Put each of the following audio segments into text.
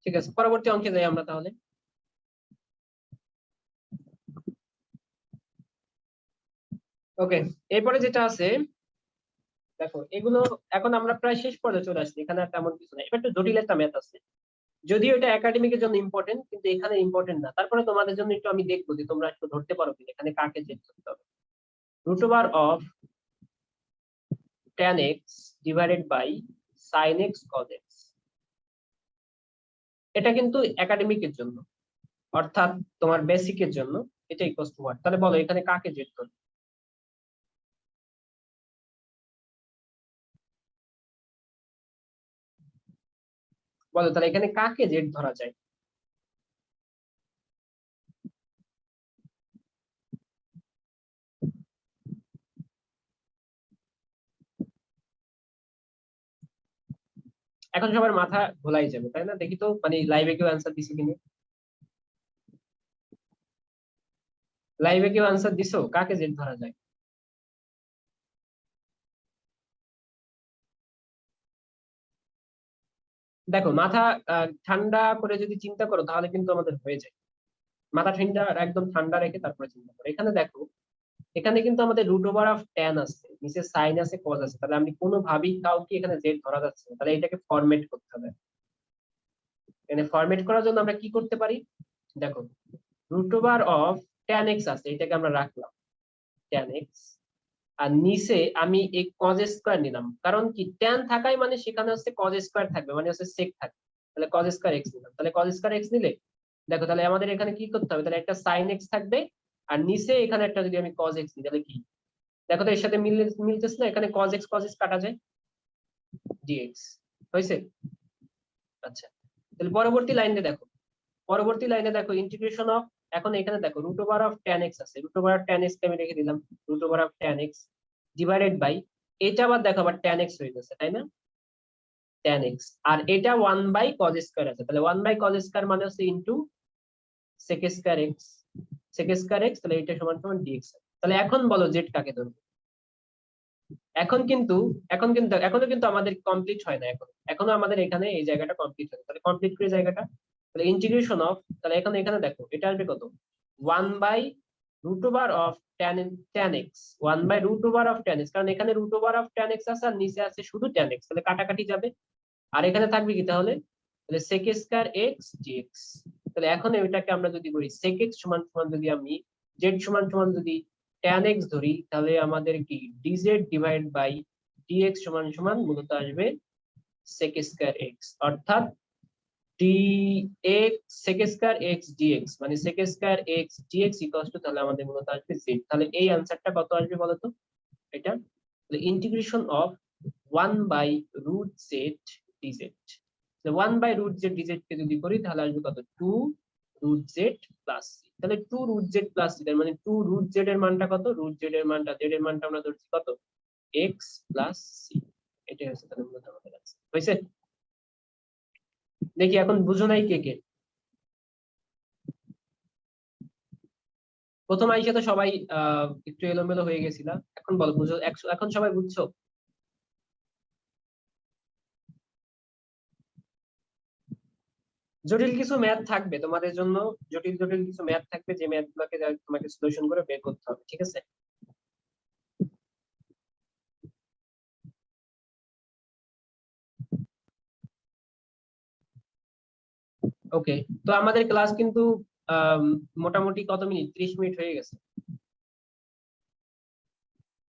ঠিক আছে, পরবর্তী অঙ্কে যাই আমরা তাহলে। ওকে, এরপরে যেটা আছে দেখো, এগুলো এখন আমরা প্রায় শেষ পর্যায়ে চলে আসছি, এখানে আর তেমন কিছু নাই। এবার একটু জটিল একটা ম্যাথ আছে, যদিও এটা একাডেমিকের জন্য ইম্পর্টেন্ট, কিন্তু এখানে ইম্পর্টেন্ট না। তারপরে তোমাদের জন্য একটু আমি দেখবো যে তোমরা একটু ধরতে পারো কিনা এখানে কাকে জেড করতে হবে। Root over of tan x divided by sin x cos x, এটা কিন্তু একাডেমিকের জন্য, অর্থাৎ তোমার বেসিকের জন্য এটা ইকুয়াল টু 1। তাহলে বলো এখানে কাকে জেড করবে? বলো তাহলে এখানে কাকে জেড ধরা যায়? এখন সবার মাথা ঘোলাই যাবে, তাই না? দেখি তো মানে লাইভে কেউ অ্যান্সার দিছে কিনা। লাইভে কেউ অ্যান্সার দিছো কাকে জেড ধরা যায়? দেখো মাথা ঠান্ডা করে যদি চিন্তা করো তাহলে কিন্তু আমাদের হয়ে যায়। মাথা ঠান্ডা একদম ঠান্ডা রেখে তারপরে চিন্তা করো। এখানে দেখো, এখানে কিন্তু আমাদের রুট ওভার অফ ট্যান আছে, নিচে সাইন আছে, কজ আছে, তাহলে আমি কোনোভাবেই কাউকে এখানে জেড ধরা যাচ্ছে না। তাহলে এটাকে ফরম্যাট করতে হবে। এখানে ফরম্যাট করার জন্য আমরা কি করতে পারি? দেখো, root over of tan x আছে, এটাকে আমরা রাখলাম ট্যান এক্স, আর নিচে আমি এই কজ স্কোয়ার নিলাম, কারণ কি ট্যান থাকাই মানে সেখানে হচ্ছে কজ স্কোয়ার থাকবে, মানে হচ্ছে সেক থাকবে। তাহলে কজ স্কোয়ার এক্স নিলাম। তাহলে কজ স্কোয়ার এক্স নিলে দেখো, তাহলে আমাদের এখানে কি করতে হবে? তাহলে একটা সাইন এক্স থাকবে, আর নিচে এখানে একটা যদি আমি কজ এক্স নিই তাহলে কি, দেখো তো এর সাথে মিলতেছে না? এখানে কজ এক্স কাটা যায়, ডিএক্স হয়েছে। আচ্ছা, তাহলে পরবর্তী লাইনে দেখো, পরবর্তী লাইনে দেখো ইন্টিগ্রেশন অফ, এখন এখানে দেখো root over of tan x আছে, root over of tan x কে আমি রেখে দিলাম, root over of tan x divided by, এটা আবার দেখো আবার ট্যান এক্স হয়ে গেছে, তাই না? ট্যান এক্স, আর এটা 1 বাই কজ স্কয়ার আছে, তাহলে 1 বাই কজ স্কয়ার মানে হচ্ছে into sec square x, sec square x, তাহলে এটা সমান সমান ডিএক্স। তাহলে এখন বলো জেড কাকে ধরবে? এখনো কিন্তু আমাদের কমপ্লিট হয় না, এখনো আমাদের এখানে এই জায়গাটা কমপ্লিট হয়। তাহলে কমপ্লিট করে জায়গাটা, তাহলে ইন্টিগ্রেশন অফ, তাহলে এখন এখানে দেখো এটা আসবে কত, 1/√ওভার অফ tan x, 1/√ওভার অফ tan x, কারণ এখানে root over of tan x আছে আর নিচে আছে শুধু tan x, তাহলে কাটাকাটি যাবে। আর এখানে থাকবে কি তাহলে, তাহলে sec স্কয়ার x dx। তাহলে এখন এটাকে আমরা যদি করি sec x সমান সমান, যদি আমি z সমান সমান যদি tan x ধরি, তাহলে আমাদের কি dz ডিভাইড বাই dx সমান সমান মূলত আসবে sec স্কয়ার x, অর্থাৎ dx sec square x dx মানে sec square x dx equals to, তাহলে আমাদের মূলত আসবে z। তাহলে এই অ্যানসারটা কত আসবে বলতো এটা? তাহলে integration of 1/√z dz, 1/√z dz কে যদি করি তাহলে আসবে কত, 2√z প্লাস c। তাহলে 2√z প্লাস c, তার মানে 2√z এর মানটা কত, √z এর মানটা, z এর মানটা আমরা ধরছি কত, x প্লাস c। এটাই হচ্ছে তাহলে মূলত আমাদের আছে হয়েছে। দেখি এখন বুঝো নাই কে কে? প্রথম আইসা তো সবাই একটু এলোমেলো হয়ে গেছিল, এখন বল বুঝো, এখন সবাই বুঝছো? জটিল কিছু ম্যাথ থাকবে তোমাদের জন্য, জটিল জটিল কিছু ম্যাথ থাকবে, যে ম্যাথ গুলোকে তোমাকে সলিউশন করে বের করতে হবে, ঠিক আছে? ওকে, তো আমাদের ক্লাস কিন্তু মোটামুটি কত মিনিট, 30 মিনিট হয়ে গেছে,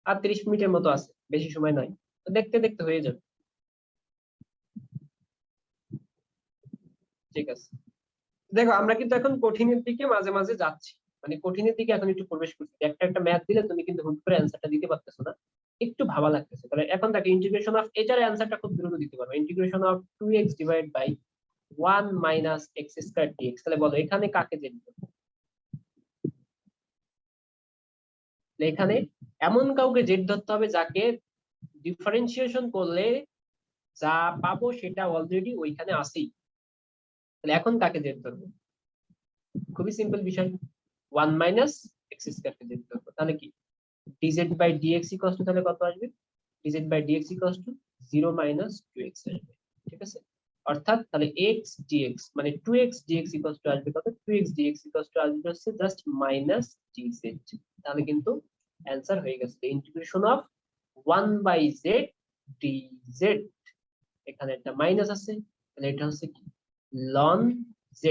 আর 30 মিনিটের মতো আছে, বেশি সময় নয়। তো দেখতে দেখতে হয়ে যাবে, ঠিক আছে। দেখো আমরা কিন্তু এখন কঠিনের দিকে মাঝে মাঝে যাচ্ছি, মানে কঠিনের দিকে এখন একটু প্রবেশ করছি। একটা একটা ম্যাথ দিলে তুমি কিন্তু হুট করে অ্যান্সারটা দিতে পারতেছো না, একটু ভাবা লাগতেছে। তাহলে এখন দেখো ইন্টিগ্রেশন অফ, এটার অ্যান্সারটা খুব দ্রুত দিতে পারবে, integration of 2x divide by 1 minus x square dx. তাহলে বলো এখানে কাকে জেড ধরবো? এখানে এমন কাউকে জেড ধরতে হবে যাকে ডিফারেন্সিয়েশন করলে যা পাবো সেটা অলরেডি ওইখানে আসেই। তাহলে এখন কাকে জেড ধরবো? খুবই সিম্পল বিষয়, 1 মাইনাস এক্স স্কয়ার কে জেড ধরবো। তাহলে কি dz by dx equals to, তাহলে কত আসবে, dz by dx equals to 0 minus 2x আসবে, ঠিক আছে? অর্থাৎ তাহলে x dx মানে 2x dx ইকুয়াল টু আসবে কত, 2x dx ইকুয়াল টু আসবে হচ্ছে জাস্ট মাইনাস dz। তাহলে কিন্তু অ্যান্সার হয়ে গেছে ইন্টিগ্রেশন অফ 1/z dz। এখানে একটা মাইনাস আছে, তাহলে এটা হচ্ছে কি ln z,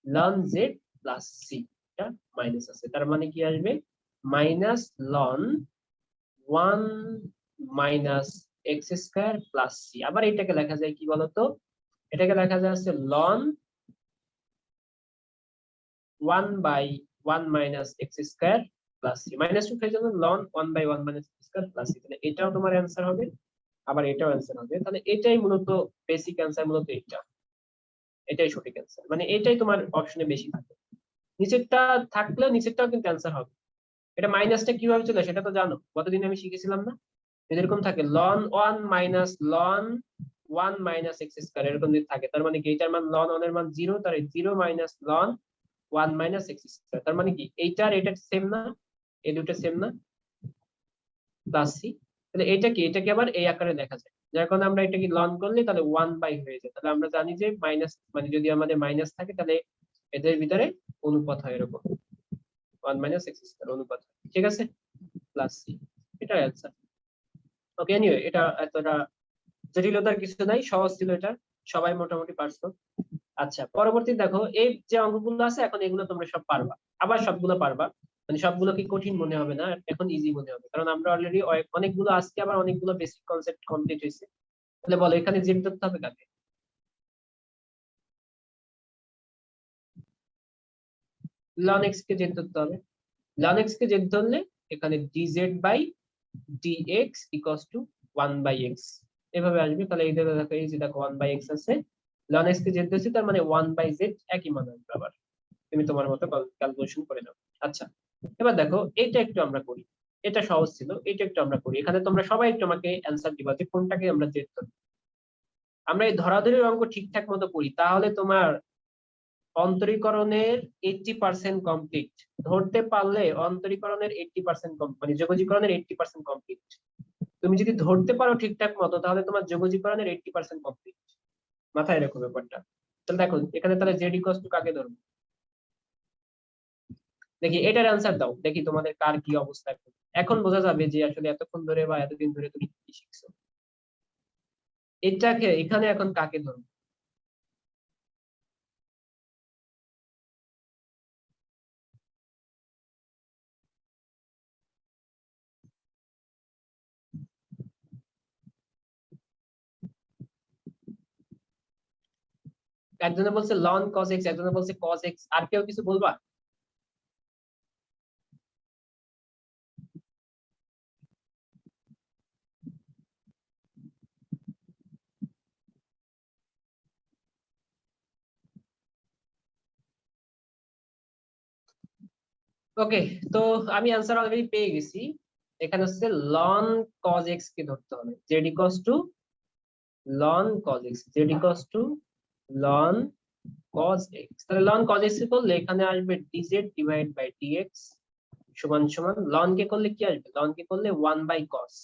ln z plus c, এটা মাইনাস আছে, তার মানে কি আসবে minus ln 1 minus x square plus c. আবার এটাকে লেখা যায় কি বলতো, এটাকে লেখা যায় হচ্ছে ln 1/1 minus x square plus c, minus two হয়ে যাবে ln 1/1 minus x square plus c. তাহলে এটাও তোমার অ্যান্সার হবে, আবার এটাও অ্যান্সার হবে। তাহলে এটাই মূলত বেসিক অ্যান্সার, মূলত এটাই সঠিক অ্যান্সার, মানে এটাই তোমার অপশনে বেশি থাকে। নিচেরটা থাকলে নিচেরটাও কিন্তু অ্যান্সার হবে। এটা মাইনাসটা কিভাবে চলে সেটা তো জানো, গতদিন আমি শিখেছিলাম না, এরকম থাকে ln 1 minus ln 1 minus x square, এরকম যদি থাকে তার মানে কি এইটার মান ln 1 এর মান 0, তার 0 minus ln 1 minus x square, তার মানে কি এইটার এটা সেম না, এই দুটো সেম না, প্লাস সি। তাহলে এটাকে আবার এই আকারে দেখা যায়, যার কারণে আমরা এটাকে লন করলে তাহলে 1 বাই হয়ে যায়। তাহলে আমরা জানি যে মাইনাস মানে যদি আমাদের মাইনাস থাকে তাহলে এদের ভিতরে অনুপাত হয় এরকম 1 মাইনাস এক্স স্কয়ার অনুপাত হয়, ঠিক আছে, প্লাস সি, এটা অ্যান্সার। ওকে, এনিওয়ে এটা এতটা জটিলতার কিছু নাই, সহজ ছিল এটা, সবাই মোটামুটি পারছো। আচ্ছা, পরবর্তী দেখো, এই যে অঙ্কগুলো আছে এখন এগুলো তোমরা সব পারবা, আবার সবগুলো পারবা, মানে সবগুলো কি কঠিন মনে হবে না, এখন ইজি মনে হবে, কারণ আমরা অলরেডি অনেকগুলো আজকে আবার অনেকগুলো বেসিক কনসেপ্ট কমপ্লিট হয়েছে। তাহলে বলো এখানে জেড ধরতে হবে কাকে, ln x কে জেড ধরতে হবে, ln x কে জেড ধরলে এখানে dz by dx equals to 1/x এভাবে আসবে। তাহলে এই দেখো, এই যে দেখো 1/x আছে, ln x কে জেড ধরছি তার মানে 1/z একই মান আসবে। আবার তুমি তোমার মতো ক্যালকুলেশন করে নাও। আচ্ছা, এবার দেখো এটা একটু আমরা করি, এটা সহজ ছিল, এটা একটু আমরা করি। এখানে তোমরা সবাই একটু আমাকে অ্যান্সার দিবা যে কোনটাকে আমরা জেড ধরি। আমরা এই ধরাধরির অঙ্ক ঠিকঠাক মতো করি তাহলে তোমার অন্তরীকরণের 80% কমপ্লিট, ধরতে পারলে অন্তরীকরণের 80% মানে যোগজীকরণের 80% কমপ্লিট। তুমি যদি ধরতে পারো ঠিকঠাক মতো তাহলে তোমার যোগজীকরণের 80% কমপ্লিট, মাথায় রাখো ব্যাপারটা। তাহলে দেখো এখানে তাহলে জেড ইকুয়ালস টু কাকে ধরবো, দেখি এটার অ্যান্সার দাও, দেখি তোমাদের কার কি অবস্থা। এখন বোঝা যাবে যে আসলে এতক্ষণ ধরে বা এতদিন ধরে তুমি কি শিখছো। এটাকে এখানে এখন কাকে ধরবো, একজনে বলছে ln cos x, একজনে বলছে cos x, আর কেউ কিছু বলবা। ওকে, তো আমি অ্যান্সার অলরেডি পেয়ে গেছি। এখানে হচ্ছে ln cos x কে ধরতে হবে, z equals to ln cos x, z equals to ln cos x। তাহলে ln cos x কে করলে এখানে আসবে dz ডিভাইড বাই dx সমান সমান ln কে করলে কি আসবে, ln কে করলে 1/cos,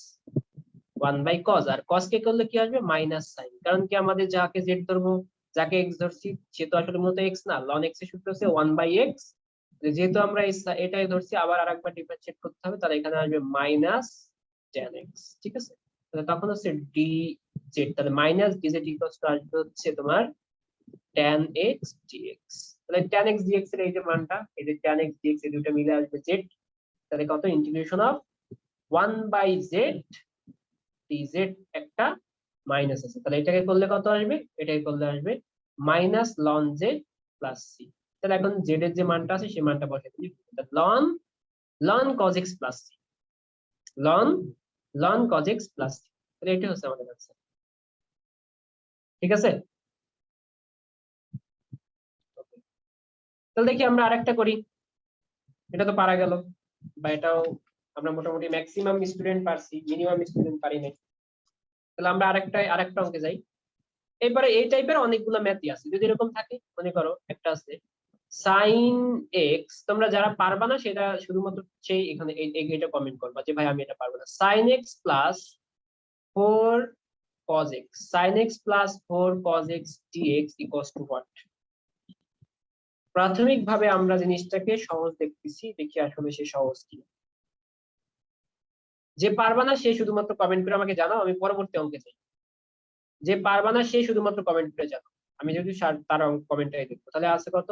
1/cos, আর cos কে করলে কি আসবে মাইনাস সাইন, কারণ কি আমাদের যাকে z ধরবো, যাকে x ধরছি সে তো আসলে মূলত x না, ln x এর সূত্র হচ্ছে 1/x, যেহেতু আমরা এটাই ধরছি আবার আরেকবার ডিফারেন্সিয়েট করতে হবে, তাহলে এখানে আসবে মাইনাস tan x, ঠিক আছে। তাহলে তখন হচ্ছে dz, তাহলে মাইনাস dz ইকুয়ালস টু আসবে হচ্ছে তোমার tan x dx। তাহলে tan x dx এর এই যে মানটা, এই যে tan x dx এই দুটো মিলে আসবে z, তাহলে কত ইন্টিগ্রেশন অফ 1/z dz, একটা মাইনাস আছে, তাহলে এটাকে করলে কত আসবে, এটাকে করলে আসবে minus ln z plus c। তাহলে এখন z এর যে মানটা আছে সেই মানটা বসে দিই, ln cos x plus c, ln cos x plus c, তাহলে এটা হচ্ছে আমাদের आंसर, ঠিক আছে। তাহলে দেখি আমরা আরেকটা করি, এটা তো পারা গেল, বা এটাও আমরা মোটামুটি ম্যাক্সিমাম স্টুডেন্ট পারছি, মিনিমাম স্টুডেন্ট পারি নাই। তাহলে আমরা আরেকটা অঙ্কে যাই। এবারে এই টাইপের অনেকগুলো ম্যাথই আছে, যদি এরকম থাকে মনে করো একটা আছে সাইন এক্স, তোমরা যারা পারবা না সেটা শুধুমাত্র সেই এখানে এটা কমেন্ট করবা যে ভাই আমি এটা পারবো না, sine x plus 4 cos x, sin x plus 4 cos x dx equals to what? প্রাথমিকভাবে আমরা জিনিসটাকে সহজ দেখতেছি, দেখি আসলে সে সহজ কি। যে পারবা না সে শুধুমাত্র কমেন্ট করে আমাকে জানাও, আমি পরবর্তী অঙ্কে যাই। যে পারবা না সে শুধুমাত্র কমেন্ট করে জানাও, আমি যদি তার কমেন্টটাই দেখবো। তাহলে আছে কত?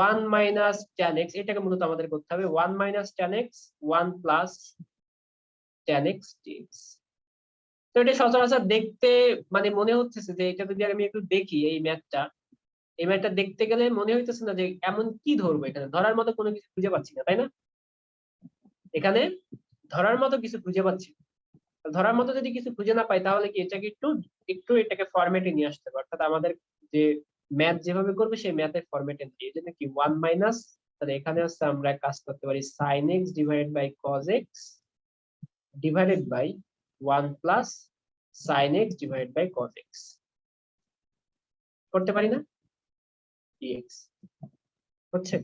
1 মাইনাস tan x, এটাকে মূলত আমাদের করতে হবে 1 minus tan x 1 plus tan x dx। তো এটা সচরাচর দেখতে মানে মনে হচ্ছে যে এটা যদি আমি একটু দেখি এই ম্যাথটা দেখতে গেলে মনে হইতেছে না যে এমন কি ধরবো, এখানে ধরার মতো কোনো কিছু খুঁজে পাচ্ছি না, তাই না? এখানে ধরার মতো কিছু খুঁজে পাচ্ছি না। ধরার মতো যদি কিছু খুঁজে না পাই তাহলে কি এটাকে একটু একটু এটাকে ফরম্যাটে নিয়ে আসতে হবে, অর্থাৎ আমাদের যে ম্যাথ যেভাবে করবে সেই ম্যাথের ফরম্যাটে দিয়ে, এই জন্য কি 1 মাইনাস, তাহলে এখানে হচ্ছে আমরা কাজ করতে পারি sin x divided by cos x divided by 1 plus sin x divided by cos x করতে পারি না, dx হচ্ছে।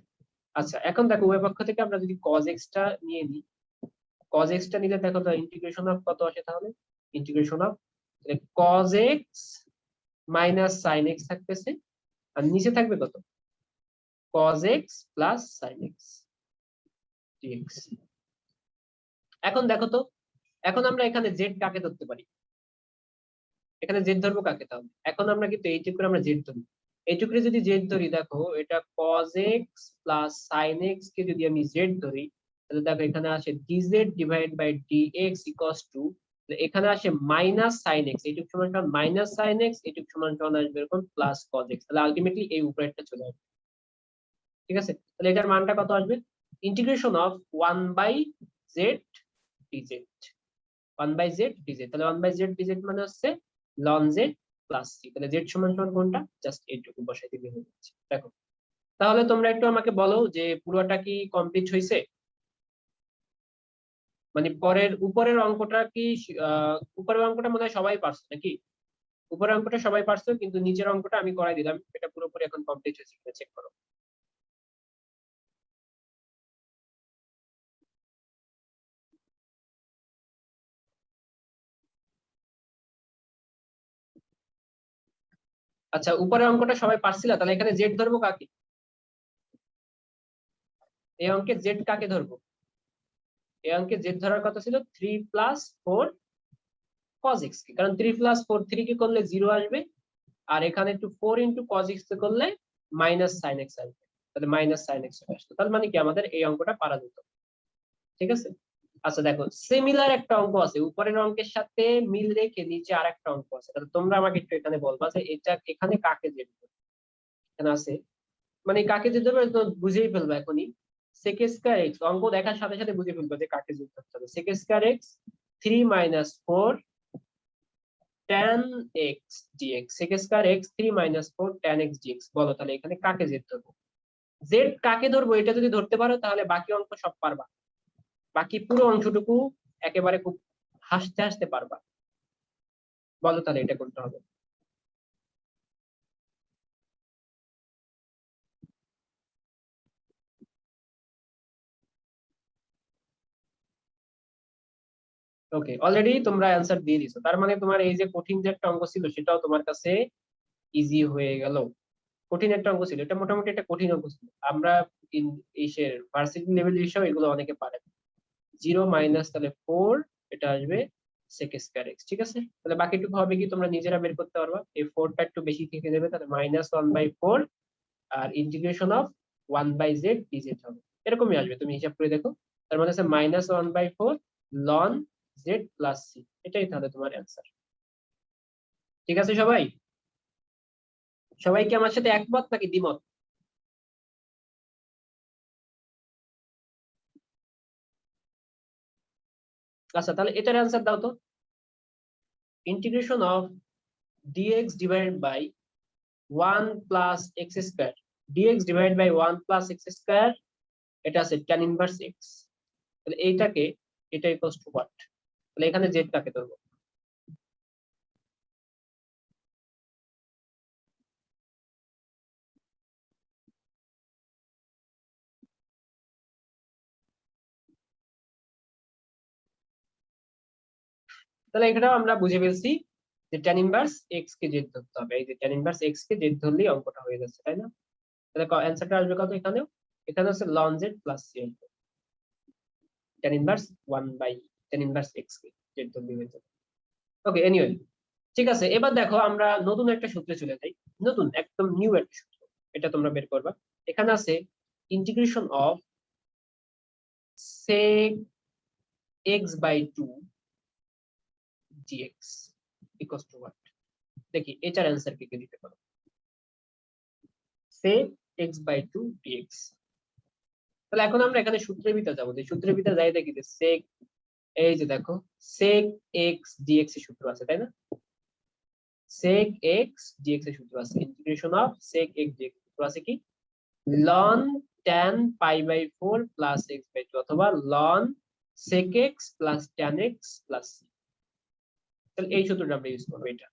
আচ্ছা এখন দেখো উভয় পক্ষ থেকে আমরা যদি cos x টা নিয়ে নিই, cos x টা নিলে দেখো তো ইন্টিগ্রেশন অফ কত আসে, তাহলে integration of cos x minus sin x থাকতেছে, আর নিচে থাকবে কত? cos x plus sin x dx। এখন দেখো তো, এখন আমরা এখানে z কাকে ধরতে পারি? এখানে z ধরবো কাকে? তাহলে এখন আমরা কিন্তু এইটুকু করে আমরা z ধরি, এইটুকু করে যদি z ধরি, দেখো এটা cos x plus sin x কে যদি আমি z ধরি, তাহলে দেখো এখানে আসে dz divide by dx equals to, এখানে আসে মাইনাস sin x, এইটুকু সমান সমান মাইনাস sin x, এইটুকু সমান সমান আসবে এরকম প্লাস cos x, তাহলে আলটিমেটলি এই উপরেরটা চলে আসবে। ঠিক আছে, তাহলে এটার মানটা কত আসবে? Integration of 1 by z dz, 1 by z dz, তাহলে 1 বাই z dz মানে হচ্ছে ln z প্লাস c, তাহলে z সমান সমান কোনটা? জাস্ট এইটুকু বসাই দিলে হয়ে যাচ্ছে। দেখো তাহলে তোমরা একটু আমাকে বলো যে পুরোটা কি কমপ্লিট হয়েছে? মানে উপরের অঙ্কটা কি উপরের অঙ্কটা মনে হয় সবাই পারছো নাকি? উপরের অঙ্কটা সবাই পারছো, কিন্তু নিচের অঙ্কটা আমি করাই দিলাম, এটা পুরোপুরি এখন কমপ্লিট হয়েছে কিনা চেক করো। আচ্ছা উপরের অঙ্কটা সবাই পারছিলা, তাহলে এখানে জেড ধরবো কাকে? এই অঙ্কে জেড কাকে ধরবো? এই অঙ্কে জেড ধরার কথা ছিল 3 প্লাস 4 cos x কে, কারণ 3 প্লাস 4 3 কে করলে 0 আসবে, আর এখানে একটু 4 ইন্টু cos x কে করলে মাইনাস sin x আসবে, তাহলে মাইনাস sin x চলে আসতো, তার মানে কি আমাদের এই অঙ্কটা পারা যেত। ঠিক আছে, আচ্ছা দেখো সিমিলার একটা অঙ্ক আছে, উপরের অঙ্কের সাথে মিল রেখে নিচে আর একটা অঙ্ক আছে, তাহলে তোমরা আমাকে একটু এখানে বলবা যে এটা এখানে কাকে জেড ধরবে। এখানে আছে মানে কাকে জেড ধরবে তো বুঝেই ফেলবা এখনই, sec স্কয়ার x, অঙ্ক দেখার সাথে সাথে বুঝে ফেলবা যে কাকে জেড ধরতে হবে। sec square x 3 minus 4 tan x dx, sec square x 3 minus 4 tan x dx, বলো তাহলে এখানে কাকে জেড ধরবো? জেড কাকে ধরবো এটা যদি ধরতে পারো তাহলে বাকি অঙ্ক সব পারবা, বাকি পুরো অংশটুকু একেবারে খুব হাসতে হাসতে পারবা। বলো তাহলে এটা করতে হবে। ওকে অলরেডি তোমরা অ্যান্সার দিয়ে দিছো, তার মানে তোমার এই যে কঠিন যে একটা অঙ্ক ছিল সেটাও তোমার কাছে ইজি হয়ে গেল। কঠিন একটা অঙ্ক ছিল, এটা মোটামুটি একটা কঠিন অঙ্ক ছিল। আমরা ইসের ভার্সিটি লেভেল বিষয় এগুলো অনেকে পারে। 0 মাইনাস তাহলে 4, এটা আসবে sec স্কয়ার x। ঠিক আছে, তাহলে বাকিটুকু হবে কি তোমরা নিজেরা বের করতে পারবা, এই 4টা একটু বেশি থেকে যাবে, তাহলে মাইনাস 1/4 আর ইন্টিগ্রেশন অফ 1/z dz হবে, এরকমই আসবে, তুমি হিসাব করে দেখো। তার মানে হচ্ছে minus 1/4 ln z plus c, এটাই তাহলে তোমার অ্যান্সার। ঠিক আছে সবাই, সবাই কি আমার সাথে একমত নাকি দ্বিমত? আচ্ছা তাহলে এটার অ্যান্সার দাও তো। Integration of dx divided by 1 plus x square, dx divided by 1 plus x square, এটা আছে tan ইনভার্স x, তাহলে এইটাকে এটা ইকুয়ালস টু হোয়াট? তাহলে এখানে z কাকে ধরবো? তাহলে এখানেও আমরা বুঝে ফেলছি যে tan ইনভার্স x কে z ধরতে হবে, এই যে tan ইনভার্স x কে z ধরলেই অঙ্কটা হয়ে যাচ্ছে, তাই না? তাহলে অ্যান্সারটা আসবে কত? এখানে হচ্ছে ln z plus c tan inverse 1 by tan inverse x কে z ধরলেই হয়ে যাবে। ওকে, এনিওয়ে, ঠিক আছে। এবার দেখো আমরা নতুন একটা সূত্রে চলে যাই, নতুন একদম নিউ একটা সূত্র, এটা তোমরা বের করবা। এখানে আছে integration of sec x by 2 dx equals to what? দেখি এটার অ্যান্সার কি দিতে পারো। sec x by 2 dx, তাহলে এখন আমরা এখানে সূত্রের ভিতরে যাবো, যে সূত্রের ভিতরে যাই দেখি যে sec, এই যে দেখো sec x dx এর সূত্র আছে, তাই না? sec x dx এর সূত্র আছে, integration of sec x dx সূত্র আছে কি ln tan pi by 4 plus x by 2 অথবা ln sec x plus tan x plus c। তাহলে এই সূত্রটা আমরা ইউজ করবো। এটা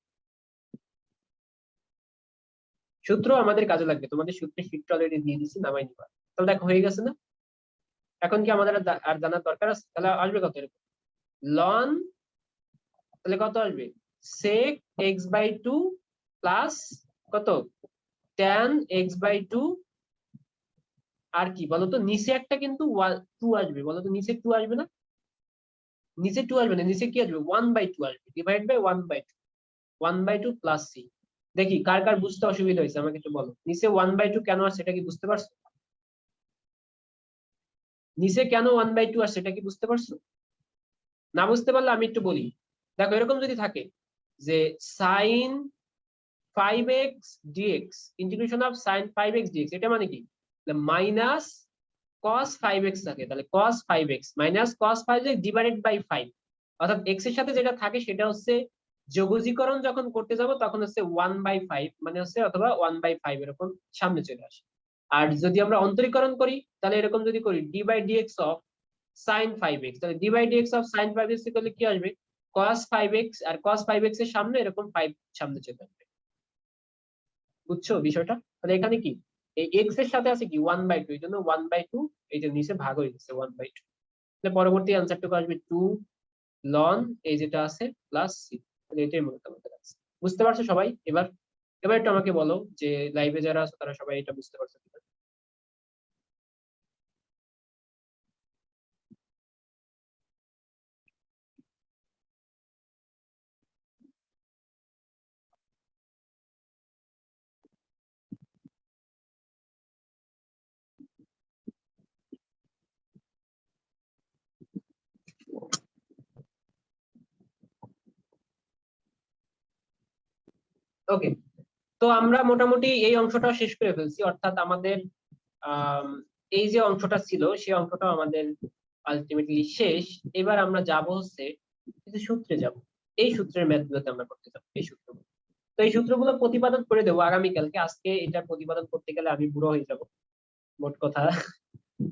সূত্র আমাদের কাজে লাগবে, তোমাদের সূত্রের শীটটা অলরেডি দিয়ে দিছি, নামাই নিবা। তাহলে দেখো হয়ে গেছে না? এখন কি আমাদের আর জানার দরকার আছে? তাহলে আসবে কত এরকম ln, তাহলে কত আসবে sec x by 2 প্লাস কত tan x by 2, আর কি বলতো নিচে একটা কিন্তু 2 আসবে, বলতো নিচে 2 আসবে না? নিচে 2 আসবে না, নিচে কি আসবে 1/2 আসবে, ডিভাইড বাই 1/2, 1/2 প্লাস c। দেখি কার কার বুঝতে অসুবিধা হয়েছে আমাকে একটু বলো, নিচে 1/2 কেন আসছে এটা কি বুঝতে পারছো? নিচে কেন 1/2 আসছে এটা কি বুঝতে পারছো? না বুঝতে পারলে আমি একটু বলি। দেখো এরকম যদি থাকে যে sin 5x dx, integration of sin 5x dx, এটা মানে কি মাইনাস cos 5x থাকে, তাহলে cos 5x minus cos 5x divided by 5, অর্থাৎ x এর সাথে যেটা থাকে সেটা হচ্ছে যোগজীকরণ যখন করতে যাব তখন হচ্ছে 1/5 মানে হচ্ছে অথবা 1/5 এরকম সামনে চলে আসে। আর যদি আমরা অন্তরীকরণ করি তাহলে এরকম যদি করি d by dx of sin 5x, তাহলে d by dx of sin 5x করলে কি আসবে cos 5x, আর cos 5x এর সামনে এরকম 5 সামনে চলে আসবে। বুঝছো বিষয়টা? তাহলে এখানে কি এই x এর সাথে আছে কি 1/2, এই জন্য 1/2 এই যে নিচে ভাগ হয়ে গেছে 1/2। তাহলে পরবর্তী অ্যান্সারটুকু আসবে 2 ln এই যেটা আছে প্লাস c। তাহলে এটাই মূলত আমাদের আছে। বুঝতে পারছো সবাই? এবার এবার একটু আমাকে বলো যে লাইভে যারা আছে তারা সবাই এটা বুঝতে পারছো কিনা। ওকে, তো আমরা মোটামুটি এই অংশটা শেষ করে ফেলছি, অর্থাৎ আমাদের আহ এই যে অংশটা ছিল সেই অংশটা আমাদের আলটিমেটলি শেষ। এবার আমরা যাব হচ্ছে কিছু সূত্রে যাব, এই সূত্রের ম্যাথ গুলোতে আমরা করতে যাবো এই সূত্রগুলো। তো এই সূত্রগুলো প্রতিপাদন করে দেবো আগামীকালকে, আজকে এটা প্রতিপাদন করতে গেলে আমি বুড়ো হয়ে যাব। মোট কথা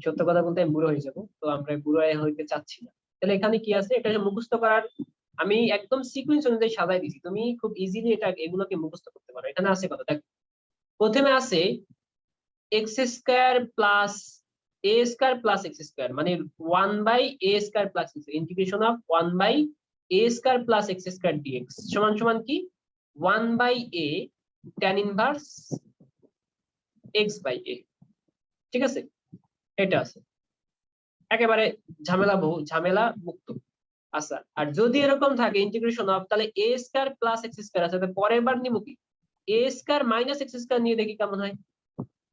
সত্য কথা বলতে আমি বুড়ো হয়ে যাবো, তো আমরা বুড়ো হইতে চাচ্ছি না। তাহলে এখানে কি আছে, এটা মুখস্থ করার আমি একদম সিকুয়েন্স অনুযায়ী সাজাই দিছি, তুমি খুব ইজিলি এটা এগুলোকে মুখস্থ করতে পারো। এখানে আছে কত দেখ, প্রথমে আছে x square plus a square plus x square, মানে 1/a square plus integration of 1/a square plus x square dx সমান সমান কি 1/a tan inverse x by a. ঠিক আছে, এটা আছে একেবারে ঝামেলা মুক্ত। আচ্ছা, আর যদি এরকম থাকে ইন্টিগ্রেশন অফ, তাহলে a square plus x square আছে, তাহলে পরের বার নিব কি a square minus x square নিয়ে দেখি কেমন হয়।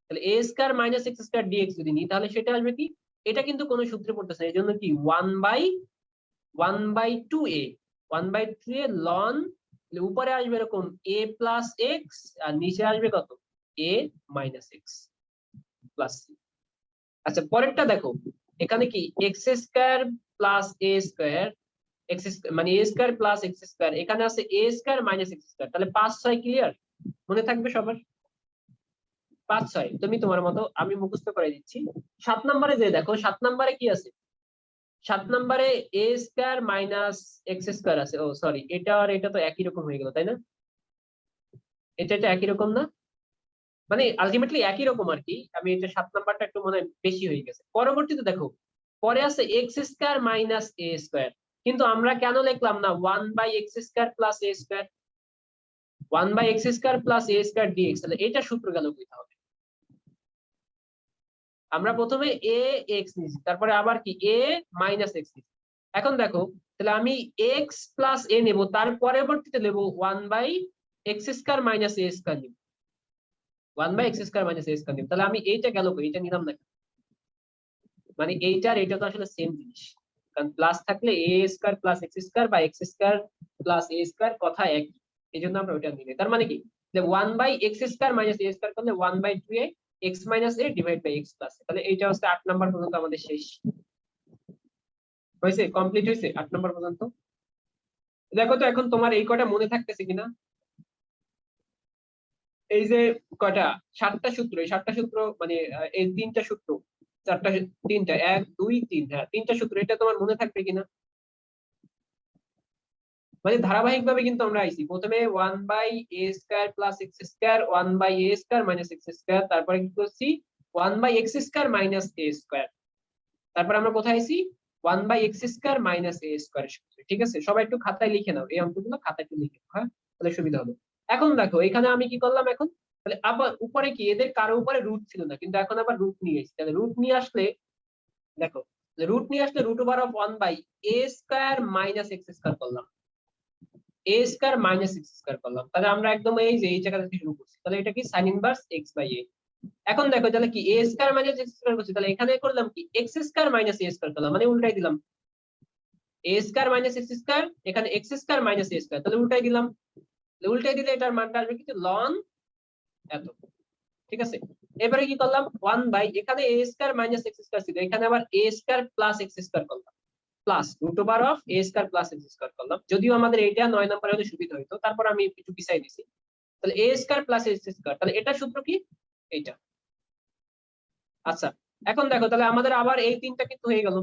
তাহলে a square minus x square dx যদি নিই তাহলে সেটা আসবে কি, এটা কিন্তু কোনো সূত্রে পড়তেছে, এই জন্য কি 1/2a 1/2a লন, উপরে আসবে এরকম a প্লাস এক্স আর নিচে আসবে কত a minus x plus c. আচ্ছা পরেরটা দেখো, এখানে কি x square plus a square, x মানে a square plus x square, এখানে আছে a square minus x square, তাহলে 5/6 ক্লিয়ার, মনে থাকবে সবার? 5/6 তুমি তোমার মতো, আমি মুখস্থ করে দিচ্ছি। 7 নম্বরে যে দেখো, 7 নম্বরে কি আছে, 7 নম্বরে এ স্কয়ার মাইনাস এক্স স্কয়ার আছে। ও সরি, এটা আর এটা তো একই রকম হয়ে গেল তাই না? এটা একই রকম না, মানে আলটিমেটলি একই রকম আর কি। আমি এটা 7 নাম্বারটা একটু মনে হয় বেশি হয়ে গেছে। পরবর্তীতে দেখো পরে আছে x square minus a square, কিন্তু আমরা কেন লিখলাম না 1/x square plus a square? 1/x² plus a² dx, তাহলে এটা সূত্র গেল কি তাহলে? আমরা প্রথমে a x নিয়েছি, তারপরে আবার কি a মাইনাস x নিয়েছি। এখন দেখো তাহলে আমি x প্লাস a নেব, তার পরবর্তীতে নেব 1/x² মাইনাস a² নিব, 1/x² মাইনাস a² নিব। তাহলে আমি এইটা গেল কই? এটা নিলাম না, মানে এইটা আর এইটা তো আসলে সেম জিনিস, কারণ প্লাস থাকলে a² প্লাস x² বা x² প্লাস a² কথা একই, এই জন্য আমরা ওইটা নিই। তার মানে কি, যে 1/x² মাইনাস a² করলে 1/2a x minus a divide by x plus. তাহলে এইটা হচ্ছে 8 নাম্বার পর্যন্ত আমাদের শেষ হয়েছে, কমপ্লিট হয়েছে 8 নাম্বার পর্যন্ত। দেখো তো এখন তোমার এই কয়টা মনে থাকতেছে কিনা? এই যে কয়টা 7টা সূত্র, এই 7টা সূত্র মানে এই 3টা সূত্র, 4টা 3টা 1 2 3, হ্যাঁ 3টা সূত্র, এটা তোমার মনে থাকবে কিনা? মানে ধারাবাহিক ভাবে কিন্তু আমরা আইছি, প্রথমে 1/a² plus x², 1/a² minus x², তারপরে কি করছি 1/x² মাইনাস a², তারপর আমরা কোথায় আইছি 1/x² মাইনাস a²। ঠিক আছে, সবাই একটু খাতায় লিখে নাও, এই অঙ্কগুলো খাতায় একটু লিখে নাও, হ্যাঁ তাহলে সুবিধা হবে। এখন দেখো এখানে আমি কি করলাম, এখন তাহলে আবার উপরে কি এদের কারো উপরে রুট ছিল না, কিন্তু এখন আবার রুট নিয়ে এসেছি। তাহলে রুট নিয়ে আসলে দেখো, রুট নিয়ে আসলে √1/a² মাইনাস x² করলাম, a² মাইনাস x² করলাম। তাহলে আমরা একদম এই যে এই জায়গা থেকে শুরু করছি, তাহলে এটা কি sin ইনভার্স x/a। এখন দেখো তাহলে কি a² মাইনাস x² করছি, তাহলে এখানে করলাম কি x² মাইনাস a² করলাম, মানে উল্টাই দিলাম, a² মাইনাস x², এখানে x² মাইনাস a², তাহলে উল্টাই দিলাম। উল্টাই দিলে এটার মানটা আসবে কিন্তু ln এত। ঠিক আছে, এবারে কি করলাম 1 এখানে a² মাইনাস x² ছিল, এখানে আবার a² প্লাস x² করলাম, প্লাস √a² প্লাস x² করলাম। যদিও আমাদের এইটা 9 নম্বরে হলে সুবিধা হইতো, তারপর আমি একটু পিছাই দিছি। তাহলে a² প্লাস x², তাহলে এটা সূত্র কি এইটা। আচ্ছা এখন দেখো তাহলে আমাদের আবার এই 3টা কিন্তু হয়ে গেল।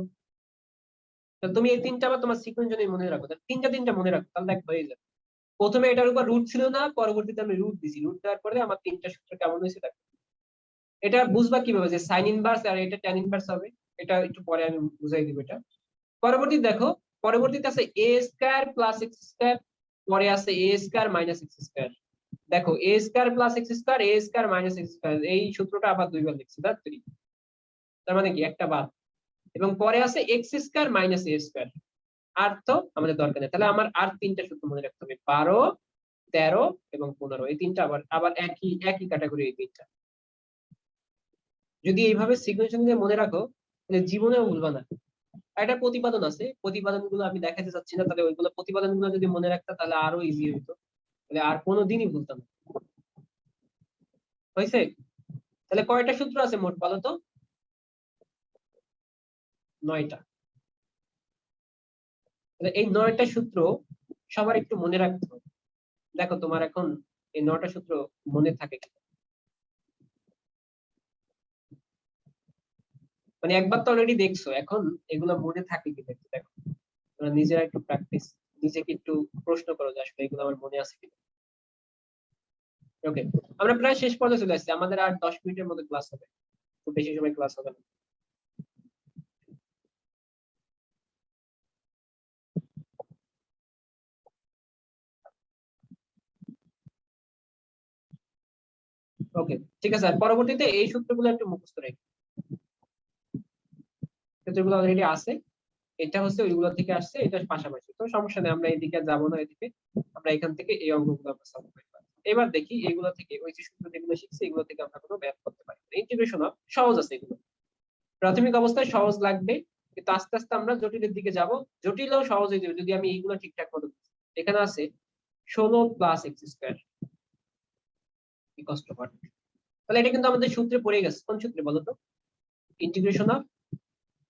তাহলে তুমি এই 3টা আবার তোমার সিকোয়েন্স জন্য মনে রাখো, তাহলে 3টা মনে রাখো, তাহলে দেখ হয়ে যাবে। প্রথমে এটার উপর রুট ছিল না, পরবর্তীতে আমি রুট দিছি, রুট দেওয়ার পরে আমার 3টা সূত্র কেমন হয়েছে দেখো। এটা বুঝবা কিভাবে যে সাইন ইনভার্স আর এটা ট্যান ইনভার্স হবে, এটা একটু পরে আমি বুঝাই দিব এটা। পরবর্তী দেখো, পরবর্তীতে আছে a² প্লাস x², পরে আছে a² মাইনাস x²। দেখো a² plus x², a² minus x², এই সূত্রটা আবার দুইবার লিখছি, তার মানে কি একটা বাদ, এবং পরে আছে x² মাইনাস a²। আর তো আমাদের দরকার নেই, তাহলে আমার আর 3টা সূত্র মনে রাখতে হবে, 12 13 এবং 15, এই 3টা আবার আবার একই ক্যাটাগরি, এই 3টা যদি এইভাবে সিকোয়েন্স দিয়ে মনে রাখো তাহলে জীবনেও ভুলবা না। একটা প্রতিপাদন আছে, প্রতিপাদন গুলো আমি দেখাতে চাচ্ছি না, তাহলে ওইগুলো প্রতিপাদন গুলো যদি মনে রাখতা তাহলে আরো ইজি হইতো, তাহলে আর কোনোদিনই ভুলতাম না। হয়েছে, তাহলে কয়টা সূত্র আছে মোট বলো তো? 9টা। তাহলে এই 9টা সূত্র সবার একটু মনে রাখতে হবে। দেখো তোমার এখন এই 9টা সূত্র মনে থাকে কি, মানে একবার তো অলরেডি দেখছো, এখন এগুলো মনে থাকে কি দেখো, দেখো তোমরা নিজেরা একটু প্র্যাকটিস, নিজেকে একটু প্রশ্ন করো যে আসলে এগুলো আমার মনে আছে কিনা। ওকে, আমরা প্রায় শেষ পর্যায়ে চলে আসছি, আমাদের আর 10 মিনিটের মধ্যে ক্লাস হবে, খুব বেশি সময় ক্লাস হবে না। ওকে ঠিক আছে, আর পরবর্তীতে এই সূত্রগুলো একটু মুখস্থ রেখে, সূত্রগুলো অলরেডি আছে, এটা হচ্ছে ওইগুলো থেকে আসছে, এটা পাশাপাশি, তো সমস্যা নেই, আমরা এদিকে যাবো না, এদিকে আমরা এখান থেকে এই অঙ্কগুলো আমরা সলভ করতে পারি। এবার দেখি এগুলো থেকে ওই যে সূত্র যেগুলো শিখছি এগুলো থেকে আমরা কোনো ম্যাথ করতে পারি। ইন্টিগ্রেশন অফ সহজ আছে এগুলো, প্রাথমিক অবস্থায় সহজ লাগবে, কিন্তু আস্তে আস্তে আমরা জটিলের দিকে যাব, জটিলও সহজ হয়ে যাবে যদি আমি এইগুলো ঠিকঠাক মতো। এখানে আছে 16 প্লাস x², তাহলে এটা কিন্তু আমাদের সূত্রে পড়ে গেছে, কোন সূত্রে বলো তো? ইন্টিগ্রেশন অফ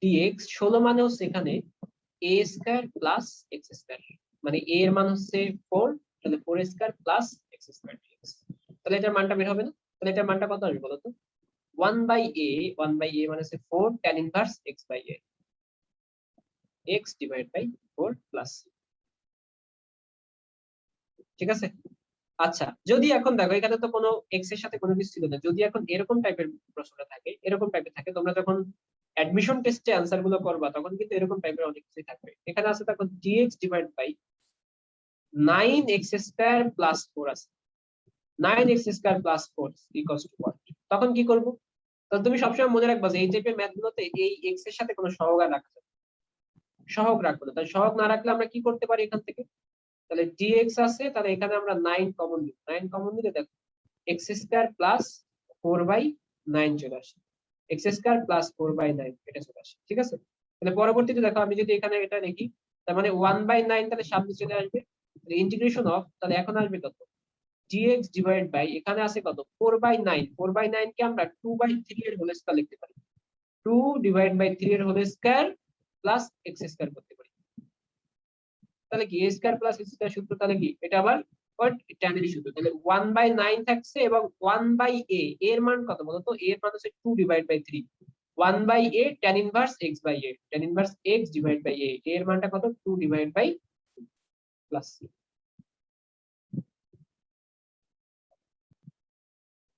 dx, 16 মানে হচ্ছে এখানে a² প্লাস x², মানে a এর মান হচ্ছে 4, তাহলে 4² প্লাস x² dx। তাহলে এটার মানটা বের হবে না? তাহলে এটার মানটা কত আসবে বলো তো? 1/a মানে হচ্ছে 4 tan inverse x/a, x divide by 4 plus. ঠিক আছে, আচ্ছা যদি এখন দেখো এখানে তো কোনো x এর সাথে কোনো কিছু ছিল না, যদি এখন এরকম টাইপের প্রশ্নটা থাকে, এরকম টাইপের থাকে, তোমরা যখন অ্যাডমিশন টেস্টে অ্যানসার গুলো করবা তখন কিন্তু এরকম টাইপের অনেক কিছুই থাকবে। এখানে আছে তখন dx divide by 9x² plus 4 আছে, 9x² plus 4 equals to what? তখন কি করব? তাহলে তুমি সবসময় মনে রাখবা যে এই টাইপের ম্যাথ গুলোতে এই x এর সাথে কোনো সহগ আর রাখা যাবে না। সহগ রাখবো না। তাহলে সহগ না রাখলে আমরা কি করতে পারি এখান থেকে? তাহলে dx আছে, তাহলে এখানে আমরা 9 কমন নিব। 9 কমন নিলে দেখো x² প্লাস 4/9 চলে আসে। x² প্লাস 4/9 এটা চলে আসে। ঠিক আছে? তাহলে পরবর্তীতে দেখো আমি যদি এখানে এটা লিখি, তার মানে 1/9 তাহলে সামনে চলে আসবে। ইন্টিগ্রেশন অফ, তাহলে এখন আসবে কত? dx ডিভাইড বাই, এখানে আছে কত? 4/9। 4/9 কে আমরা 2/3 এর হোল স্কয়ার লিখতে পারি। 2 ডিভাইড বাই 3 এর হোল স্কয়ার প্লাস x² করতে পারি। তাহলে কি a² প্লাস x² সূত্র, তাহলে কি এটা আবার tan এর সূত্র। তাহলে 1/9 থাকছে এবং 1/a এর মান কত বলতো? এর মান হচ্ছে 2 divide by 3। 1/a tan inverse x/a, tan inverse x divide by a, এর মানটা কত? 2 ডিভাইড বাই প্লাস।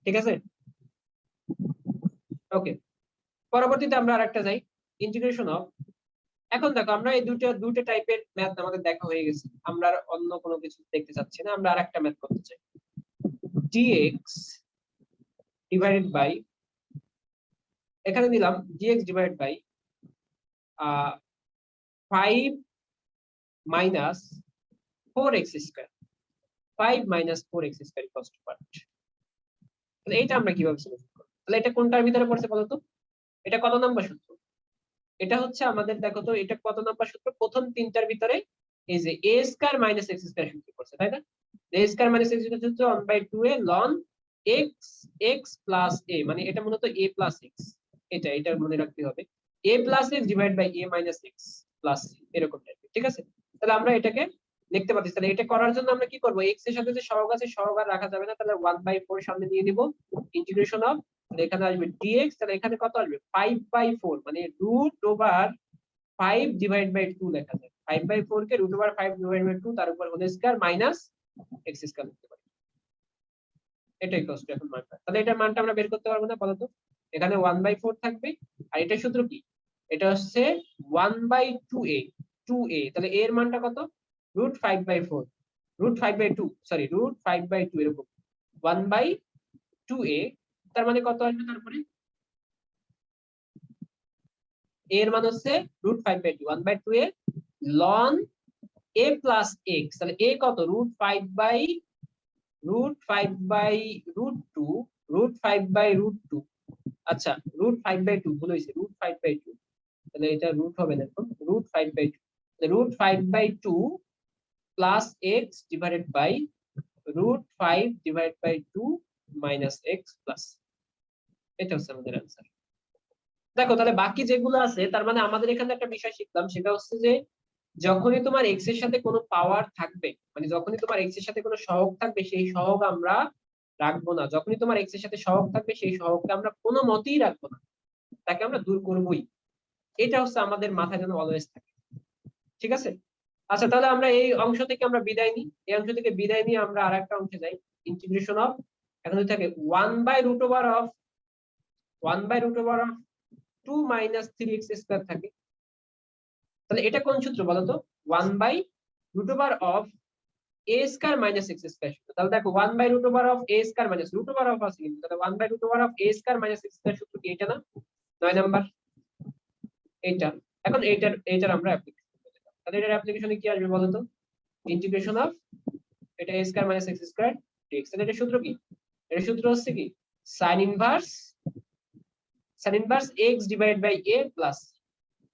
ঠিক আছে? ওকে, পরবর্তীতে আমরা আরেকটা যাই, ইন্টিগ্রেশন অফ। এখন দেখো আমরা এই দুটো টাইপের ম্যাথ আমাদের দেখা হয়ে গেছে, আমরা আর অন্য কোনো কিছু দেখতে চাচ্ছি না, আমরা আরেকটা ম্যাথ করতে চাই। dx ডিভাইডেড বাই, এখানে দিলাম dx divided by 5 minus 4x²। 5 minus 4x² equals to what? তাহলে এইটা আমরা কিভাবে সলিউশন করব? তাহলে এটা কোনটার ভিতরে পড়ছে বলো তো? এটা কত নাম্বার সূত্র? এটা হচ্ছে আমাদের, দেখো তো এটা কত নাম্বার সূত্র? প্রথম তিনটার ভিতরে এই যে a² মাইনাস x² সূত্র পড়ছে, তাই না? a² মাইনাস x² সূত্র 1/2a ln x x plus a, মানে এটা মূলত a প্লাস x। এটা মনে রাখতে হবে, a plus x divide by a minus x plus c, এরকম টাইপের। ঠিক আছে? তাহলে আমরা এটাকে লিখতে পারছি। তাহলে এটা করার জন্য আমরা কি করব? x এর সাথে যে সহগ আছে সহগ আর রাখা যাবে না, তাহলে 1/4 সামনে দিয়ে দিব। ইন্টিগ্রেশন অফ, এখানে আসবে dx, তাহলে এখানে কত আসবে? 5/4, মানে রুট ওভার 5 ডিভাইড বাই 2 লেখা যায়। 5/4 কে রুট ওভার 5 ডিভাইড বাই 2 তার উপর হোল স্কয়ার মাইনাস x² লিখতে পারি। এটাই কষ্ট এখন মানটা। তাহলে এটার মানটা আমরা বের করতে পারবো না বলতো? এখানে 1/4 থাকবে, আর এটা সূত্র কি? এটা হচ্ছে 1/2a, 2a। তাহলে a এর মানটা কত? রুট 5/4, রুট 5/2, সরি রুট 5/2, এরকম 1/2a। তার মানে কত আসবে তারপরে? a এর মান হচ্ছে root 5/2, 1/2a ln a plus x। তাহলে a কত? Root 5/√2, root 5/√2। আচ্ছা, রুট 5/2 ভুল হয়েছে, রুট 5/2, তাহলে এটা রুট হবে না, এখন root 5/2। Root 5/2 plus x divided by root 5 divide by 2 minus x plus. এটা হচ্ছে আমাদের অ্যান্সার। দেখো তাহলে বাকি যেগুলো আছে, তার মানে আমাদের এখানে একটা বিষয় শিখলাম, সেটা হচ্ছে যে যখনই তোমার x এর সাথে কোনো পাওয়ার থাকবে, মানে যখনই তোমার x এর সাথে কোনো সহগ থাকবে, সেই সহগ আমরা রাখবো না। যখনই তোমার x এর সাথে সহগ থাকবে, সেই সহগকে আমরা কোনো মতেই রাখবো না, তাকে আমরা দূর করবোই। এটা হচ্ছে আমাদের মাথায় যেন অলওয়েজ থাকে। ঠিক আছে? আচ্ছা, তাহলে আমরা এই অংশ থেকে আমরা বিদায় নিই। এই অংশ থেকে বিদায় নিয়ে আমরা আরেকটা অংশে যাই, ইন্টিগ্রেশন অফ। এখন যদি থাকে 1/√2 মাইনাস 3x² থাকে, তাহলে এটা কোন সূত্র বলতো? 1/√of a² minus x²। তাহলে দেখো 1/√of a² মাইনাস √of আছে কিন্তু, তাহলে 1/√of a² মাইনাস x² সূত্র কি? এটা না 9 নাম্বার, এইটা। এখন এইটার আমরা অ্যাপ্লিকেশন করতে যাব। তাহলে এটার অ্যাপ্লিকেশনে কি আসবে বলতো? ইন্টিগ্রেশন অফ, এটা a² মাইনাস x² dx। তাহলে এটার সূত্র কি? এটার সূত্র হচ্ছে কি? sin inverse x divide by a plus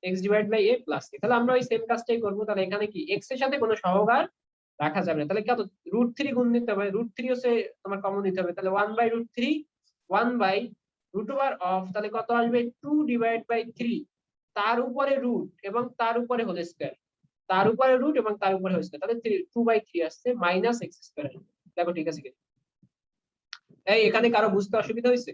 x divide by a plus. তাহলে আমরা ওই সেম কাজটাই করব। তাহলে এখানে কি x এর সাথে কোনো সহগ আর রাখা যাবে না, তাহলে কত? √3 গুণ নিতে হবে, √3 হচ্ছে তোমার কমন নিতে হবে। তাহলে 1/√3 1/√of, তাহলে কত আসবে? 2 ডিভাইড বাই 3, তার উপরে রুট এবং তার উপরে হোল স্কয়ার, তার উপরে রুট এবং তার উপরে হোল স্কয়ার, তাহলে 2/3 আসছে মাইনাস x²। দেখো ঠিক আছে কি? এই এখানে কারো বুঝতে অসুবিধা হয়েছে?